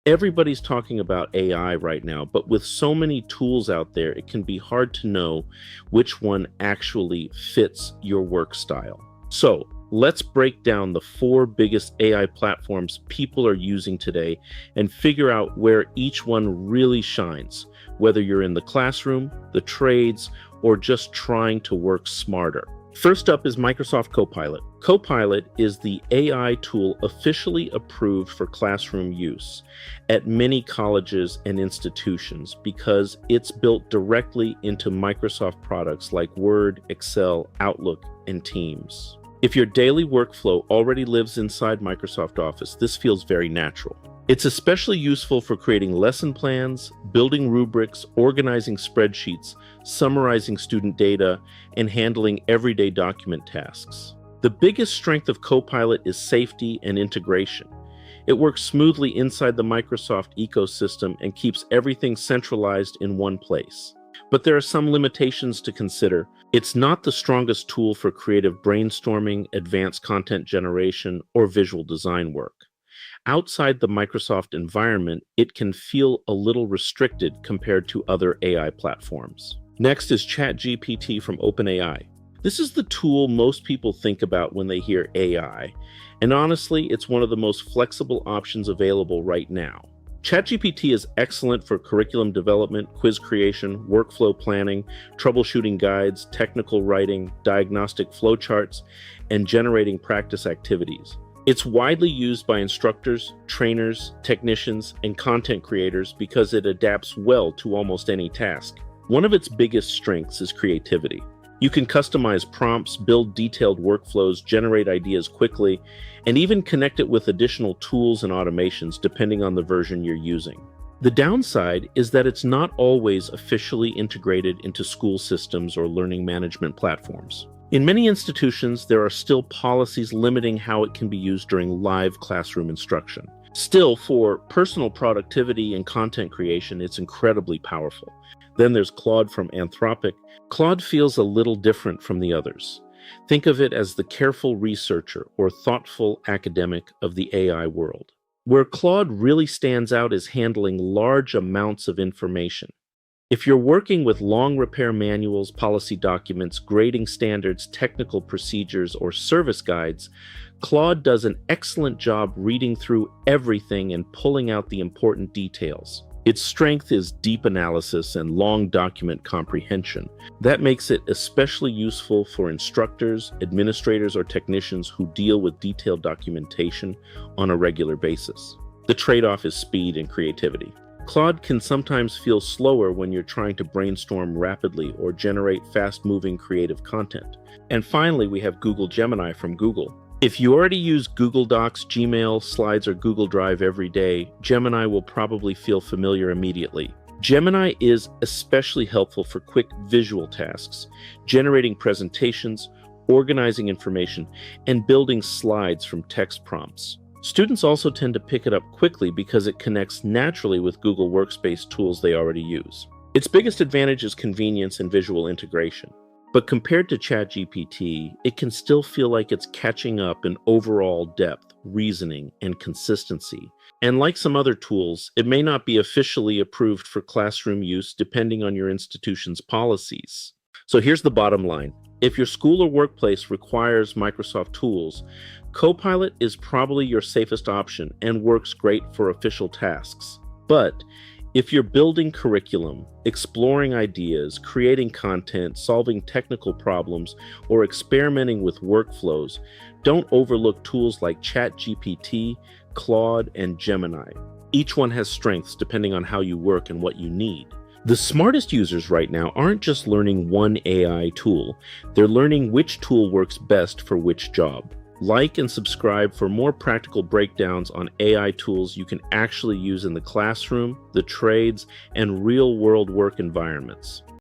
Everybody's talking about AI right now, but with so many tools out there, it can be hard to know which one actually fits your work style. So, let's break down the four biggest AI platforms people are using today and figure out where each one really shines, whether you're in the classroom, the trades, or just trying to work smarter. First up is Microsoft Copilot. Copilot is the AI tool officially approved for classroom use at many colleges and institutions because it's built directly into Microsoft products like Word, Excel, Outlook, and Teams. If your daily workflow already lives inside Microsoft Office, this feels very natural. It's especially useful for creating lesson plans, building rubrics, organizing spreadsheets, summarizing student data, and handling everyday document tasks. The biggest strength of Copilot is safety and integration. It works smoothly inside the Microsoft ecosystem and keeps everything centralized in one place. But there are some limitations to consider. It's not the strongest tool for creative brainstorming, advanced content generation, or visual design work. Outside the Microsoft environment, it can feel a little restricted compared to other AI platforms. Next is ChatGPT from OpenAI. This is the tool most people think about when they hear AI, and honestly, it's one of the most flexible options available right now. ChatGPT is excellent for curriculum development, quiz creation, workflow planning, troubleshooting guides, technical writing, diagnostic flowcharts, and generating practice activities. It's widely used by instructors, trainers, technicians, and content creators because it adapts well to almost any task. One of its biggest strengths is creativity. You can customize prompts, build detailed workflows, generate ideas quickly, and even connect it with additional tools and automations depending on the version you're using. The downside is that it's not always officially integrated into school systems or learning management platforms. In many institutions, there are still policies limiting how it can be used during live classroom instruction. Still, for personal productivity and content creation, it's incredibly powerful. Then there's Claude from Anthropic. Claude feels a little different from the others. Think of it as the careful researcher or thoughtful academic of the AI world. Where Claude really stands out is handling large amounts of information. If you're working with long repair manuals, policy documents, grading standards, technical procedures, or service guides, Claude does an excellent job reading through everything and pulling out the important details. Its strength is deep analysis and long document comprehension. That makes it especially useful for instructors, administrators, or technicians who deal with detailed documentation on a regular basis. The trade-off is speed and creativity. Claude can sometimes feel slower when you're trying to brainstorm rapidly or generate fast-moving creative content. And finally, we have Google Gemini from Google. If you already use Google Docs, Gmail, Slides, or Google Drive every day, Gemini will probably feel familiar immediately. Gemini is especially helpful for quick visual tasks, generating presentations, organizing information, and building slides from text prompts. Students also tend to pick it up quickly because it connects naturally with Google Workspace tools they already use. Its biggest advantage is convenience and visual integration. But compared to ChatGPT, it can still feel like it's catching up in overall depth, reasoning, and consistency. And like some other tools, it may not be officially approved for classroom use depending on your institution's policies. So here's the bottom line. If your school or workplace requires Microsoft tools, Copilot is probably your safest option and works great for official tasks. But if you're building curriculum, exploring ideas, creating content, solving technical problems, or experimenting with workflows, don't overlook tools like ChatGPT, Claude, and Gemini. Each one has strengths depending on how you work and what you need. The smartest users right now aren't just learning one AI tool, they're learning which tool works best for which job. Like and subscribe for more practical breakdowns on AI tools you can actually use in the classroom, the trades, and real-world work environments.